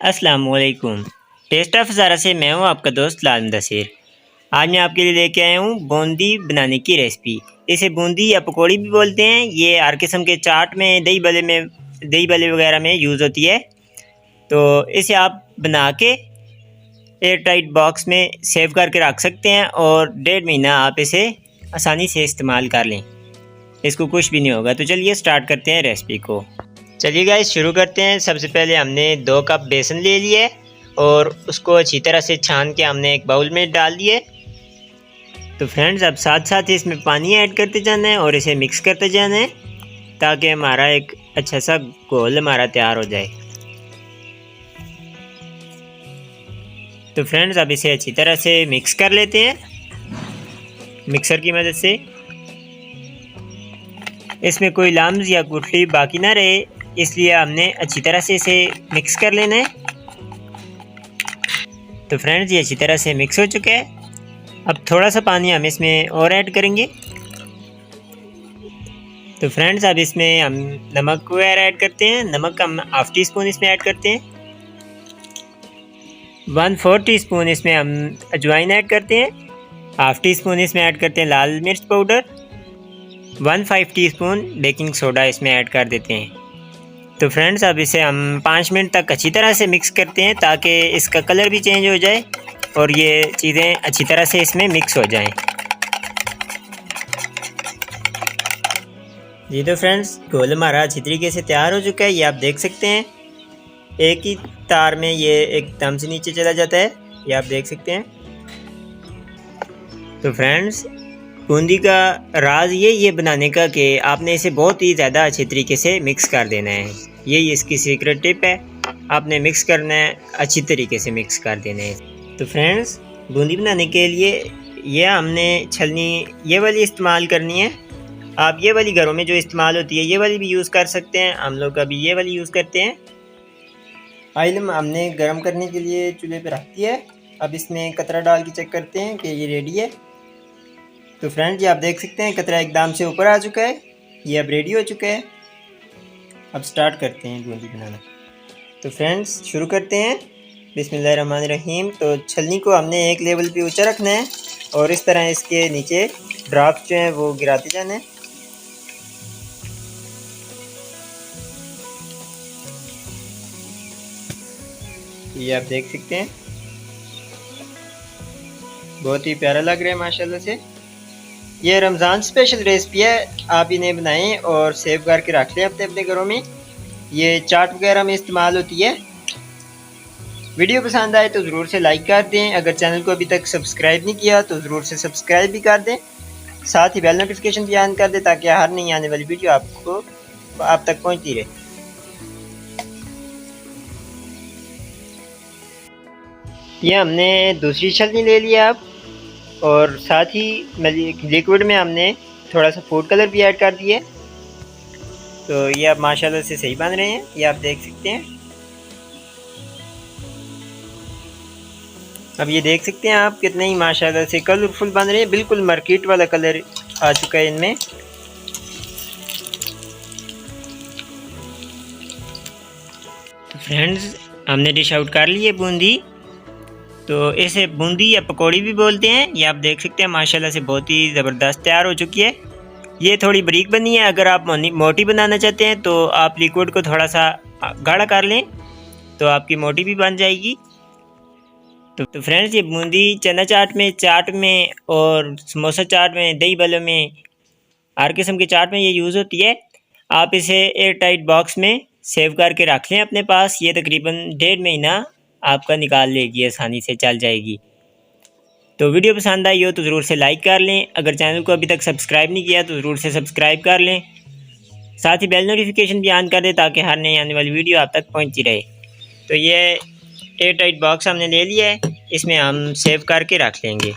अस्सलामुअलैकुम। Test of Zaara से मैं हूँ आपका दोस्त लाल मुदस्सिर। आज मैं आपके लिए लेके आया हूँ बूंदी बनाने की रेसिपी। इसे बूंदी या पकौड़ी भी बोलते हैं। ये हर किस्म के चाट में, दही भल्ले वगैरह में यूज़ होती है। तो इसे आप बना के एयर टाइट बॉक्स में सेव करके रख सकते हैं और 1.5 महीना आप इसे आसानी से इस्तेमाल कर लें। इसको कुछ भी नहीं होगा। तो चलिए स्टार्ट करते हैं रेसिपी को। चलिए गाइस शुरू करते हैं। सबसे पहले हमने 2 कप बेसन ले लिए और उसको अच्छी तरह से छान के हमने एक बाउल में डाल दिए। तो फ्रेंड्स अब साथ साथ इसमें पानी ऐड करते जाना है और इसे मिक्स करते जाना है ताकि हमारा एक अच्छा सा घोल हमारा तैयार हो जाए। तो फ्रेंड्स अब इसे अच्छी तरह से मिक्स कर लेते हैं मिक्सर की मदद से। इसमें कोई लम्स या गुठली बाकी ना रहे, इसलिए हमने अच्छी तरह से इसे मिक्स कर लेना है। तो फ्रेंड्स ये अच्छी तरह से मिक्स हो चुका है। अब थोड़ा सा पानी हम इसमें और ऐड करेंगे। तो फ्रेंड्स अब इसमें हम नमक वगैरह ऐड करते हैं। नमक हम ½ टी स्पून इसमें ऐड करते हैं। 1/4 टी स्पून इसमें हम अजवाइन ऐड करते हैं। ½ टी स्पून इसमें ऐड करते हैं लाल मिर्च powder. 1/5 tea spoon baking soda इसमें ऐड कर देते हैं। तो फ्रेंड्स अब इसे हम 5 मिनट तक अच्छी तरह से मिक्स करते हैं ताकि इसका कलर भी चेंज हो जाए और ये चीज़ें अच्छी तरह से इसमें मिक्स हो जाएं। जी तो फ्रेंड्स घोल हमारा अच्छी तरीके से तैयार हो चुका है। ये आप देख सकते हैं एक ही तार में ये एकदम से नीचे चला जाता है। ये आप देख सकते हैं। तो फ्रेंड्स बूंदी का राज ये बनाने का कि आपने इसे बहुत ही ज़्यादा अच्छे तरीके से मिक्स कर देना है। यही इसकी सीक्रेट टिप है। आपने मिक्स करना है, अच्छी तरीके से मिक्स कर देना है। तो फ्रेंड्स बूंदी बनाने के लिए ये हमने छलनी ये वाली इस्तेमाल करनी है। आप ये वाली घरों में जो इस्तेमाल होती है ये वाली भी यूज़ कर सकते हैं। हम लोग अभी ये वाली यूज़ करते हैं। ऑयल हमने गर्म करने के लिए चूल्हे पर रख दिया है। अब इसमें कतरा डाल के चेक करते हैं कि ये रेडी है। तो फ्रेंड्स ये आप देख सकते हैं कतरा एकदम से ऊपर आ चुका है। ये अब रेडी हो चुका है। अब स्टार्ट करते हैं बूंदी बनाना। तो फ्रेंड्स शुरू करते हैं। बिस्मिल्लाहिर्रहमानिर्रहीम। तो छलनी को हमने एक लेवल पे ऊंचा रखना है और इस तरह इसके नीचे ड्रॉप्स जो हैं वो गिराते जाना है। ये आप देख सकते हैं बहुत ही प्यारा लग रहा है माशाल्लाह से। ये रमज़ान स्पेशल रेसिपी है। आप इन्हें बनाएं और सेव करके रख लें अपने घरों में। ये चाट वगैरह में इस्तेमाल होती है। वीडियो पसंद आए तो ज़रूर से लाइक कर दें। अगर चैनल को अभी तक सब्सक्राइब नहीं किया तो ज़रूर से सब्सक्राइब भी कर दें। साथ ही बेल नोटिफिकेशन भी ऑन कर दें ताकि हर नई आने वाली वीडियो आप तक पहुँचती रहे। ये हमने दूसरी छलनी ले लिया अब, और साथ ही लिक्विड में हमने थोड़ा सा फूड कलर भी ऐड कर दिया। तो ये अब माशाल्लाह से सही बन रहे हैं। ये आप देख सकते हैं। अब ये देख सकते हैं आप कितने ही माशाल्लाह से कलरफुल बन रहे हैं। बिल्कुल मार्केट वाला कलर आ चुका है इनमें। तो फ्रेंड्स हमने डिश आउट कर ली है बूंदी। तो इसे बूंदी या पकौड़ी भी बोलते हैं। ये आप देख सकते हैं माशाल्लाह से बहुत ही ज़बरदस्त तैयार हो चुकी है। ये थोड़ी बारीक बनी है। अगर आप मोटी बनाना चाहते हैं तो आप लिक्विड को थोड़ा सा गाढ़ा कर लें तो आपकी मोटी भी बन जाएगी। तो फ्रेंड्स ये बूंदी चना चाट में और समोसा चाट में, दही भल्ले में, हर किस्म के चाट में ये यूज़ होती है। आप इसे एयर टाइट बॉक्स में सेव करके रख लें अपने पास। ये तकरीबन 1.5 महीना आपका निकाल लेगी, आसानी से चल जाएगी। तो वीडियो पसंद आई हो तो ज़रूर से लाइक कर लें। अगर चैनल को अभी तक सब्सक्राइब नहीं किया तो ज़रूर से सब्सक्राइब कर लें। साथ ही बेल नोटिफिकेशन भी ऑन कर दें ताकि हर नई आने वाली वीडियो आप तक पहुंचती रहे। तो ये एयर टाइट बॉक्स हमने ले लिया है। इसमें हम सेव करके रख लेंगे।